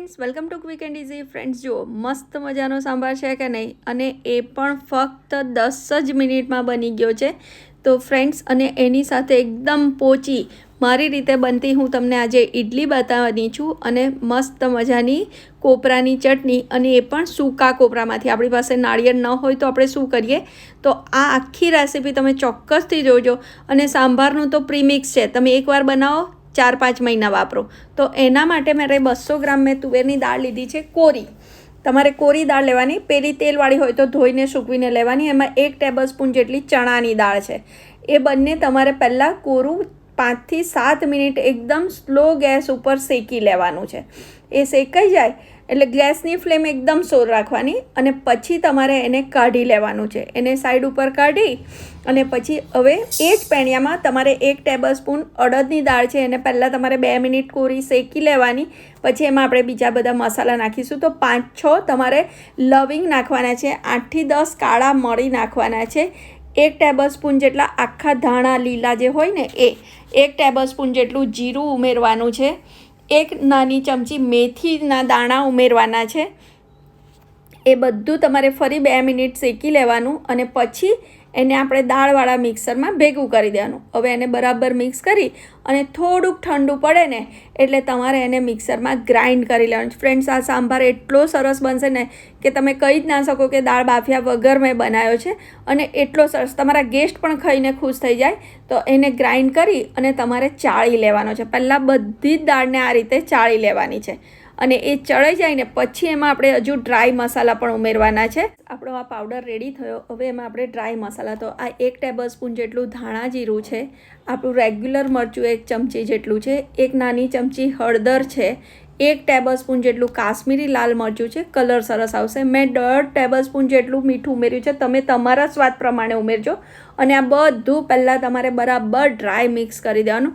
Friends, welcome to quick and easy. Friends, જુઓ મસ્ત મજાનો સાંભાર છે કે નહીં, અને એ પણ ફક્ત 10 જ મિનિટમાં બની ગયો છે. તો ફ્રેન્ડ્સ, અને એની સાથે એકદમ પોચી મારી રીતે બનતી હું તમને આજે ઇડલી બતાવવાની છું, અને મસ્ત મજાની કોપરાની ચટણી, અને એ પણ સૂકા કોપરામાંથી. આપણી પાસે નાળિયેર ન હોય તો આપણે શું કરીએ, તો આ આખી રેસીપી તમે ચોક્કસથી જોજો. અને સાંભારનું તો પ્રીમિક્સ છે, તમે એકવાર બનાવો 4-5 મહિના વાપરો. તો એના માટે મારે 200 ગ્રામ મેં તુવેરની દાળ લીધી છે, કોરી. તમારે કોરી દાળ લેવાની, પેલી તેલવાળી હોય તો ધોઈને સૂકવીને લેવાની. એમાં 1 ટેબલ સ્પૂન જેટલી ચણાની દાળ છે. એ બંને તમારે પહેલાં કોરું 5 થી 7 મિનિટ એકદમ સ્લો ગેસ ઉપર શેકી લેવાનું છે. એ શેકાઈ જાય એટલે ગેસની ફ્લેમ એકદમ સ્લો રાખવાની, અને પછી તમારે એને કાઢી લેવાનું છે. એને સાઈડ ઉપર કાઢી અને પછી હવે એ જ પેણિયામાં તમારે 1 ટેબલ સ્પૂન અડદની દાળ છે, એને પહેલાં તમારે 2 મિનિટ કોરી શેકી લેવાની. પછી એમાં આપણે બીજા બધા મસાલા નાખીશું. તો 5-6 તમારે લવિંગ નાખવાના છે, 8 થી 10 કાળા મરી નાખવાના છે, 1 ટેબલ સ્પૂન જેટલા આખા ધાણા લીલા જે હોય ને એ, 1 ટેબલ સ્પૂન જેટલું જીરું ઉમેરવાનું છે, 1 નાની ચમચી મેથીના દાણા ઉમેરવાના છે. એ બધું તમારે ફરી 2 મિનિટ શેકી લેવાનું, અને પછી એને આપણે દાળવાળા મિક્સરમાં ભેગું કરી દેવાનું. હવે એને બરાબર મિક્સ કરી અને થોડુંક ઠંડુ પડે ને એટલે તમારે એને મિક્સરમાં ગ્રાઇન્ડ કરી લેવાનું. ફ્રેન્ડ્સ, આ સાંભાર એટલો સરસ બનશે ને કે તમે કહી જ ના શકો કે દાળ બાફ્યા વગર મેં બનાવ્યો છે. અને એટલો સરસ, તમારા ગેસ્ટ પણ ખાઈને ખુશ થઈ જાય. તો એને ગ્રાઇન્ડ કરી અને તમારે ચાળી લેવાનો છે. પહેલાં બધી જ દાળને આ રીતે ચાળી લેવાની છે, અને એ ચડાઈ જાય ને પછી એમાં આપણે હજુ ડ્રાય મસાલા પણ ઉમેરવાના છે. આપણો આ પાવડર રેડી થયો. હવે એમાં આપણે ડ્રાય મસાલા, તો આ 1 ટેબલ સ્પૂન જેટલું ધાણા જીરું છે, આપણું રેગ્યુલર મરચું 1 ચમચી જેટલું છે, 1 નાની ચમચી હળદર છે, 1 ટેબલ સ્પૂન જેટલું કાશ્મીરી લાલ મરચું છે, કલર સરસ આવશે. મેં 1.5 ટેબલ સ્પૂન જેટલું મીઠું ઉમેર્યું છે, તમે તમારા સ્વાદ પ્રમાણે ઉમેરજો. અને આ બધું પહેલાં તમારે બરાબર ડ્રાય મિક્સ કરી દેવાનું.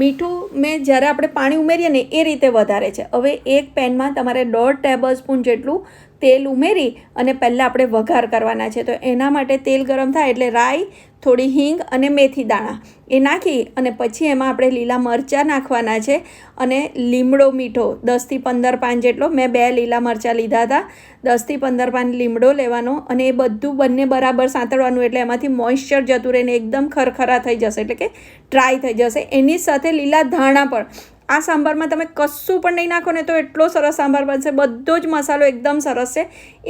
મીઠું મેં જ્યારે આપણે પાણી ઉમેરીએ ને એ રીતે વધારે છે. હવે એક પેનમાં તમારે 1.5 ટેબલ સ્પૂન જેટલું તેલ ઉમેરી અને પહેલાં આપણે વઘાર કરવાના છે. તો એના માટે તેલ ગરમ થાય એટલે રાઈ, થોડી હિંગ અને મેથી દાણા એ નાખી અને પછી એમાં આપણે લીલા મરચાં નાખવાના છે, અને લીમડો મીઠો 10 થી 15 પાન જેટલો, મેં 2 લીલા મરચાં લીધા હતા, 10 થી 15 પાન લીમડો લેવાનો. અને એ બધું બંને બરાબર સાંતળવાનું, એટલે એમાંથી મોઇશ્ચર જતું રહીને એકદમ ખરખરા થઈ જશે, એટલે કે ડ્રાય થઈ જશે. એની સાથે લીલા ધાણા પણ. આ સાંભારમાં તમે કશું પણ નહીં નાખો ને તો એટલો સરસ સાંભાર બનશે. બધો જ મસાલો એકદમ સરસ છે.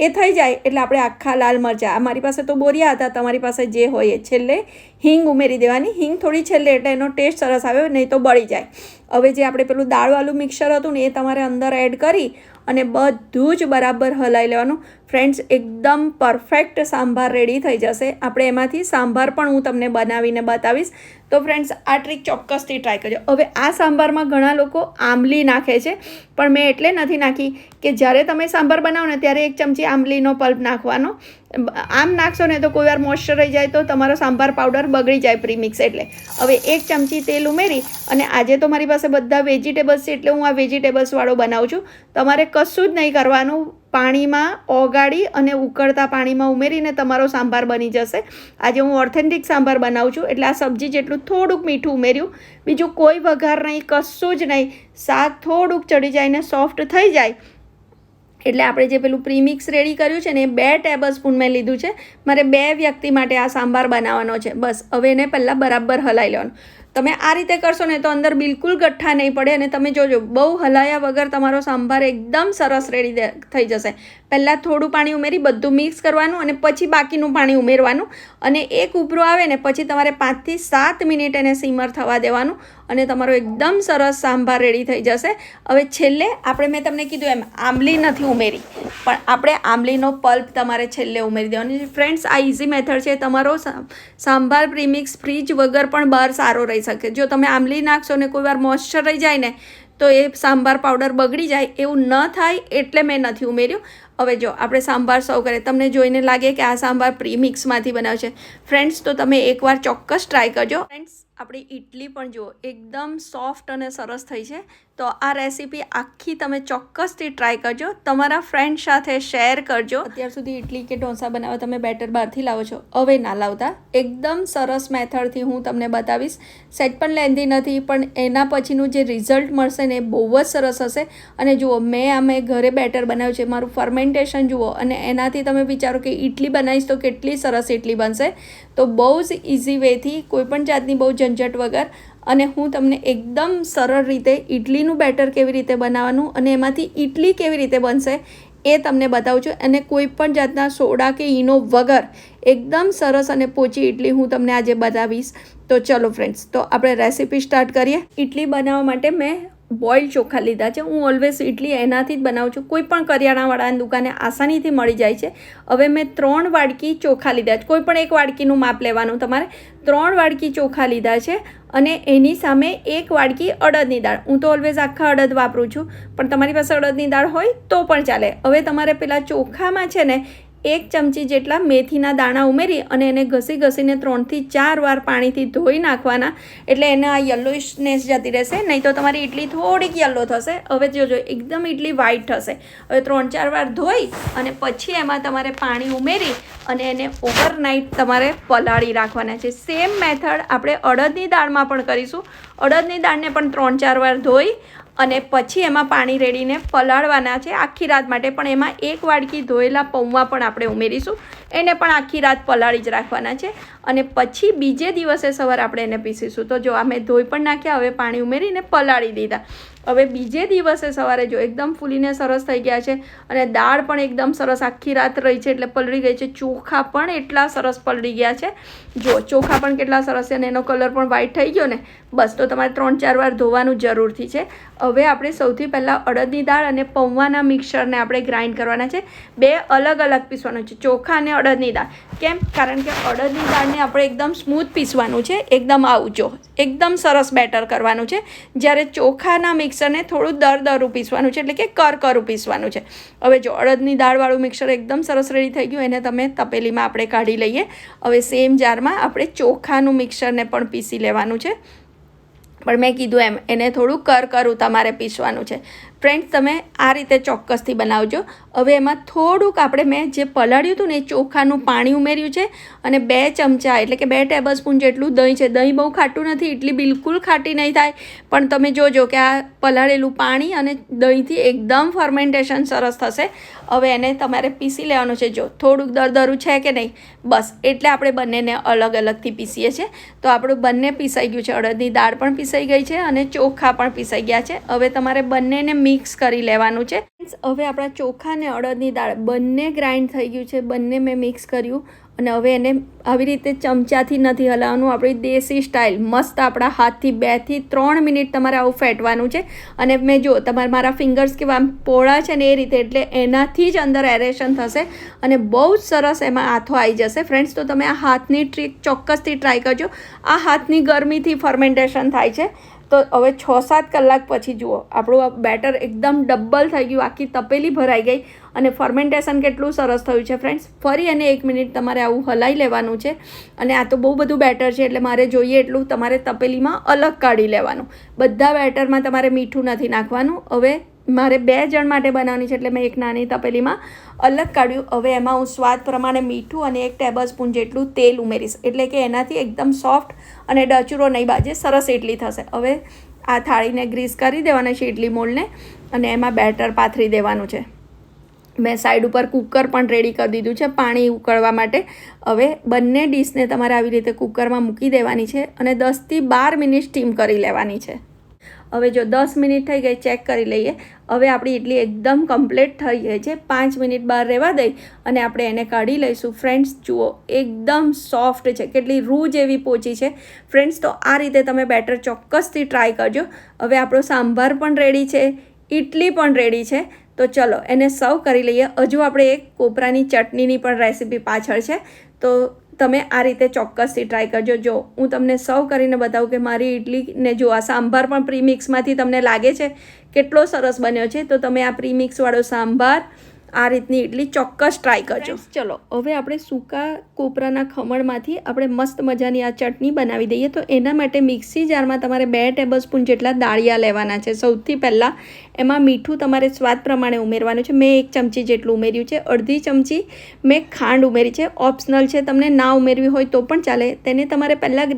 એ થઈ જાય એટલે આપણે આખા લાલ મરચાં, મારી પાસે તો બોરિયા હતા, તમારી પાસે જે હોય એ, છેલ્લે હિંગ ઉમેરી દેવાની. હિંગ થોડી છેલ્લે, એટલે એનો ટેસ્ટ સરસ આવે, નહીં તો બળી જાય. હવે જે આપણે પેલું દાળવાળું મિક્સર હતું ને એ તમારે અંદર એડ કરી અને બધું જ બરાબર હલાવી લેવાનું. ફ્રેન્ડ્સ, એકદમ પરફેક્ટ સાંભાર રેડી થઈ જશે. આપણે એમાંથી સાંભાર પણ હું તમને બનાવીને બતાવીશ. તો ફ્રેન્ડ્સ, આ ટ્રીક ચોક્કસથી ટ્રાય કરજો. હવે આ સાંભારમાં ઘણા લોકો આંબલી નાખે છે, પણ મેં એટલે નથી નાખી કે જ્યારે તમે સાંભાર બનાવો ને ત્યારે 1 ચમચી આંબલીનો પલ્પ નાખવાનો. આમ નાખશો ને તો કોઈ વાર મોઇશ્ચર રહી જાય તો તમારો સાંભાર પાવડર બગડી જાય પ્રીમિક્સ. એટલે હવે 1 ચમચી તેલ ઉમેરી, અને આજે તો મારી પાસે બધા વેજીટેબલ્સ છે એટલે હું આ વેજીટેબલ્સવાળો બનાવું છું. તમારે કશું જ નહીં કરવાનું, પાણીમાં ઓગાળી અને ઉકળતા પાણીમાં ઉમેરીને તમારો સાંભાર બની જશે. આજે હું ઓથેન્ટિક સાંભાર બનાવું છું, એટલે આ સબ્જી જેટલું થોડુંક મીઠું ઉમેર્યું, બીજું કોઈ વઘાર નહીં, કશું જ નહીં. શાક થોડુંક ચડી જાય ને સોફ્ટ થઈ જાય એટલે આપણે જે પેલું પ્રીમિક્સ રેડી કર્યું છે ને એ 2 ટેબલ સ્પૂન મેં લીધું છે. મારે 2 વ્યક્તિ માટે આ સાંભાર બનાવવાનો છે. બસ હવે એને પહેલાં બરાબર હલાવી લેવાનું. તમે આ રીતે કરશો ને તો અંદર બિલકુલ ગઠ્ઠા નહીં પડે, અને તમે જોજો બહુ હલાયા વગર તમારો સાંભાર એકદમ સરસ રેડી થઈ જશે. પહેલાં થોડું પાણી ઉમેરી બધું મિક્સ કરવાનું, અને પછી બાકીનું પાણી ઉમેરવાનું, અને એક ઉભરો આવે ને પછી તમારે 5 થી 7 મિનિટ એને સીમર થવા દેવાનું, અને તમારો એકદમ સરસ સાંભાર રેડી થઈ જશે. હવે છેલ્લે આપણે, મેં તમને કીધું એમ, આંબલી નથી ઉમેરી, પણ આપણે આંબલીનો પલ્પ તમારે છેલ્લે ઉમેરી દેવાનો. ફ્રેન્ડ્સ, આ ઇઝી મેથડ છે. તમારો સાંભાર પ્રીમિક્સ ફ્રીજ વગર પણ બહાર સારો રહી શકે. જો તમે આંબલી નાખશો ને કોઈ વાર મોઇશ્ચર રહી જાય ને તો એ સાંભાર પાવડર બગડી જાય. એવું ન થાય એટલે મેં નથી ઉમેર્યું. હવે જો આપણે સાંભાર સર્વ કરીએ, તમને જોઈને લાગે કે આ સાંભાર પ્રીમિક્સમાંથી બનાવ્યો છે ફ્રેન્ડ્સ, તો તમે એકવાર ચોક્કસ ટ્રાય કરજો. ફ્રેન્ડ્સ આપણી ઇડલી પણ જુઓ એકદમ સોફ્ટ અને સરસ થઈ છે. તો આ રેસીપી આખી તમે ચોક્કસથી ટ્રાય કરજો, તમારા ફ્રેન્ડ સાથે શેર કરજો. અત્યાર સુધી ઇડલી કે ઢોસા બનાવવા તમે બેટર બહારથી લાવો છો, હવે ના લાવતા. એકદમ સરસ મેથડથી હું તમને બતાવીશ. સેટ પણ લેન્ધી નથી, પણ એના પછીનું જે રિઝલ્ટ મળશે ને એ બહુ જ સરસ હશે. અને જુઓ મેં ઘરે બેટર બનાવ્યું છે, મારું ફર્મેન્ટેશન જુઓ, અને એનાથી તમે વિચારો કે ઇડલી બનાવીશ તો કેટલી સરસ ઇડલી બનશે. તો બહુ જ ઇઝી વેથી, કોઈપણ જાતની બહુ ઝંઝટ વગર, અને હું તમને એકદમ સરળ રીતે ઇડલીનું બેટર કેવી રીતે બનાવવાનું અને એમાંથી ઇડલી કેવી રીતે બનશે એ તમને બતાવું છું. અને કોઈ પણ જાતના સોડા કે ઈનો વગર એકદમ સરસ અને પોચી ઇડલી હું તમને આજે બતાવીશ. તો ચલો ફ્રેન્ડ્સ, તો આપણે રેસીપી સ્ટાર્ટ કરીએ. ઇડલી બનાવવા માટે મેં બોઇલ ચોખા લીધા છે. હું ઓલવેઝ ઇડલી એનાથી જ બનાવું છું, કોઈ પણ કરિયાણાવાળાની દુકાને આસાનીથી મળી જાય છે. હવે મેં 3 વાડકી ચોખા લીધા છે. કોઈ પણ 1 વાડકીનું માપ લેવાનું તમારે. 3 વાડકી ચોખા લીધા છે અને એની સામે 1 વાડકી અડદની દાળ. હું તો ઓલવેઝ આખા અડદ વાપરું છું, પણ તમારી પાસે અડદની દાળ હોય તો પણ ચાલે. હવે તમારે પેલા ચોખામાં છે ને 1 ચમચી જેટલા મેથીના દાણા ઉમેરી અને એને ઘસીને 3 થી 4 વાર પાણીથી ધોઈ નાખવાના, એટલે એને આ યલોઇશનેસ જતી રહેશે. નહીં તો તમારી ઇડલી થોડીક યલો થશે. હવે જોજો એકદમ ઇડલી વ્હાઈટ થશે. હવે 3-4 વાર ધોઈ અને પછી એમાં તમારે પાણી ઉમેરી અને એને ઓવરનાઇટ તમારે પલાળી રાખવાના છે. સેમ મેથડ આપણે અડદની દાળમાં પણ કરીશું. અડદની દાળને પણ 3-4 વાર ધોઈ અને પછી એમાં પાણી રેડીને પલાળવાના છે આખી રાત માટે. પણ એમાં 1 વાડકી ધોયેલા પૌવા પણ આપણે ઉમેરીશું, એને પણ આખી રાત પલાળી જ રાખવાના છે. અને પછી બીજે દિવસે સવારે આપણે એને પીસીશું. તો જો આ મેં ધોઈ પણ નાખ્યા, હવે પાણી ઉમેરીને પલાળી દીધા. હવે બીજે દિવસે સવારે જો એકદમ ફૂલીને સરસ થઈ ગયા છે અને દાળ પણ એકદમ સરસ આખી રાત રહી છે એટલે પલળી ગઈ છે. ચોખા પણ એટલા સરસ પલળી ગયા છે. જો ચોખા પણ કેટલા સરસ છે અને એનો કલર પણ વ્હાઈટ થઈ ગયો ને. બસ, તો તમારે 3-4 વાર ધોવાનું જરૂરથી છે. હવે આપણે સૌથી પહેલાં અડદની દાળ અને પૌવાના મિક્સરને આપણે ગ્રાઇન્ડ કરવાના છે. 2 અલગ અલગ પીસવાનું છે, ચોખા અને અડદની દાળ. કેમ? કારણ કે અડદની દાળને આપણે એકદમ સ્મૂથ પીસવાનું છે, એકદમ આવું જો એકદમ સરસ બેટર કરવાનું છે. જ્યારે ચોખાના મિક્સરને થોડું દરદરું પીસવાનું છે, એટલે કે કરકરું પીસવાનું છે. હવે જો અડદની દાળવાળું મિક્સર એકદમ સરસ રેડી થઈ ગયું, એને તમે તપેલીમાં આપણે કાઢી લઈએ. હવે સેમ જારમાં આપણે ચોખાનું મિક્સરને પણ પીસી લેવાનું છે. પણ મેં કીધું એમ એને થોડું કરકરું તમારે પીસવાનું છે. ફ્રેન્ડ્સ તમે આ રીતે ચોક્કસથી બનાવજો. હવે એમાં થોડુંક આપણે મેં જે પલાળ્યું હતું ને એ ચોખાનું પાણી ઉમેર્યું છે અને 2 ચમચા એટલે કે 2 ટેબલસ્પૂન જેટલું દહીં છે. દહીં બહુ ખાટું નથી, ઇડલી બિલકુલ ખાટી નહીં થાય, પણ તમે જોજો કે આ પલાળેલું પાણી અને દહીંથી એકદમ ફર્મેન્ટેશન સરસ થશે. હવે એને તમારે પીસી લેવાનું છે. જો થોડુંક દરદરું છે કે નહીં, બસ એટલે આપણે બંનેને અલગ અલગથી પીસીએ છીએ. તો આપણું બંને પીસાઈ ગયું છે. અડદની દાળ પણ પીસાઈ ગઈ છે અને ચોખા પણ પીસાઈ ગયા છે. હવે તમારે બંનેને મિક્સ કરી લેવાનું છે. હવે આપણા ચોખા અને અડદની દાળ બંને ગ્રાઇન્ડ થઈ ગયું છે, બંને મેં મિક્સ કર્યું. અને હવે એને આવી રીતે ચમચાથી નથી હલાવવાનું, આપણી દેશી સ્ટાઇલ મસ્ત આપણા હાથથી 2 થી 3 મિનિટ તમારે આવું ફેટવાનું છે. અને મેં જો તમારે મારા ફિંગર્સ કેવા આમ પોળા છે ને એ રીતે, એટલે એનાથી જ અંદર એરેશન થશે અને બહુ જ સરસ એમાં આથો આવી જશે. ફ્રેન્ડ્સ તો તમે આ હાથની ટ્રીક ચોક્કસથી ટ્રાય કરજો. આ હાથની ગરમીથી ફર્મેન્ટેશન થાય છે. તો હવે 6-7 કલાક પછી જુઓ આપણું બેટર એકદમ ડબલ થઈ ગયું, આખી તપેલી ભરાઈ ગઈ અને ફર્મેન્ટેશન કેટલું સરસ થયું છે. ફ્રેન્ડ્સ ફરી એને 1 મિનિટ તમારે આવું હલાવી લેવાનું છે. અને આ તો બહુ બધું બેટર છે એટલે મારે જોઈએ એટલું તમારે તપેલીમાં અલગ કાઢી લેવાનું. બધા બેટરમાં તમારે મીઠું નથી નાખવાનું. હવે મારે 2 જણ માટે બનાવવાની છે એટલે મેં એક નાની તપેલીમાં અલગ કાઢ્યું. હવે એમાં હું સ્વાદ પ્રમાણે મીઠું અને 1 ટેબલસ્પૂન જેટલું તેલ ઉમેરીશ, એટલે કે એનાથી એકદમ સોફ્ટ અને ડચુરો નહીં બાજે, સરસ ઇડલી થશે. હવે આ થાળીને ગ્રીસ કરી દેવાના છે ઇડલી મોલ્ડને અને એમાં બેટર પાથરી દેવાનું છે. મેં સાઈડ ઉપર કુકર પણ રેડી કરી દીધું છે પાણી ઉકળવા માટે. હવે બંને ડીશને તમારે આવી રીતે કુકરમાં મૂકી દેવાની છે અને 10 થી 12 મિનિટ સ્ટીમ કરી લેવાની છે. હવે જો 10 મિનિટ થઈ ગઈ, ચેક કરી લઈએ. હવે આપણી ઇડલી એકદમ કમ્પ્લીટ થઈ ગઈ છે. 5 મિનિટ બહાર રહેવા દઈ અને આપણે એને કાઢી લઈશું. ફ્રેન્ડ્સ જુઓ એકદમ સોફ્ટ છે, કેટલી રૂ જેવી પોચી છે. ફ્રેન્ડ્સ તો આ રીતે તમે બેટર ચોક્કસથી ટ્રાય કરજો. હવે આપણો સાંભાર પણ રેડી છે, ઇડલી પણ રેડી છે. તો ચલો એને સર્વ કરી લઈએ. હજુ આપણે એક કોપરાની ચટણીની પણ રેસીપી પાછળ છે, તો તમે આ રીતે ચોક્કસથી ટ્રાય કરજો. જો હું તમને સર્વ કરીને બતાવું કે મારી ઇડલીને જો આ સાંભાર પણ પ્રીમિક્સમાંથી તમને લાગે છે કેટલો સરસ બન્યો છે. તો તમે આ પ્રીમિક્સવાળો સાંભાર આ રીતની ઇડલી ચોક્કસ ટ્રાય કરજો. ચલો હવે આપણે સૂકા કોપરાના ખમણમાંથી આપણે મસ્ત મજાની આ ચટણી બનાવી દઈએ. તો એના માટે મિક્સી જારમાં તમારે 2 ટેબલસ્પૂન જેટલા દાળિયા લેવાના છે. સૌથી પહેલાં એમાં મીઠું તમારે સ્વાદ પ્રમાણે ઉમેરવાનું છે. મેં 1 ચમચી જેટલું ઉમેર્યું છે. અડધી ચમચી મેં ખાંડ ઉમેરી છે. ઓપ્શનલ છે, તમને ના ઉમેરવી હોય તો પણ ચાલે. તેને તમારે પહેલાં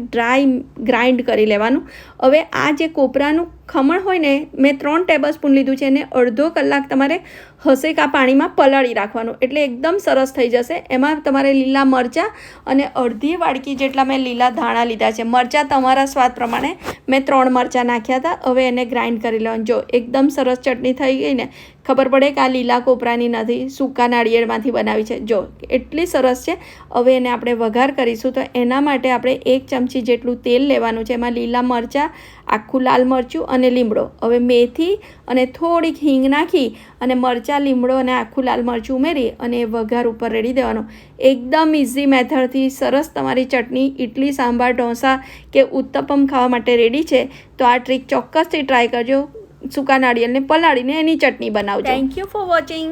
ગ્રાઇન્ડ કરી લેવાનું. હવે આ જે કોપરાનું ખમણ હોય ને, મેં 3 ટેબલસ્પૂન લીધું છે. એને અડધો કલાક તમારે હસેકા પાણીમાં પલાળી રાખવાનું, એટલે એકદમ સરસ થઈ જશે. એમાં તમારે લીલા મરચાં અને અડધી વાડકી જેટલા મેં લીલા ધાણા લીધા છે. મરચાં તમારા સ્વાદ પ્રમાણે મેં 3 મરચાં નાખ્યા હતા. હવે એને ગ્રાઇન્ડ કરી લેવાનું. જો એકદમ સરસ ચટણી થઈ ગઈ ને, ખબર પડે કે આ લીલા કોપરાની નથી, સૂકા નાળિયેરમાંથી બનાવી છે. જો એટલી સરસ છે. હવે એને આપણે વઘાર કરીશું. તો એના માટે આપણે 1 ચમચી જેટલું તેલ લેવાનું છે. એમાં લીલા મરચાં, આખું લાલ મરચું અને લીમડો, હવે મેથી અને થોડીક હિંગ નાખી અને મરચાં, લીમડો અને આખું લાલ મરચું ઉમેરી અને વઘાર ઉપર રેડી દેવાનો. એકદમ ઇઝી મેથડથી સરસ તમારી ચટણી ઇડલી, સાંભાર, ઢોસા કે ઉત્તપમ ખાવા માટે રેડી છે. તો આ ટ્રીક ચોક્કસથી ટ્રાય કરજો. સૂકા નાળિયેરને પલાળીને એની ચટણી બનાવજો. Thank you for watching.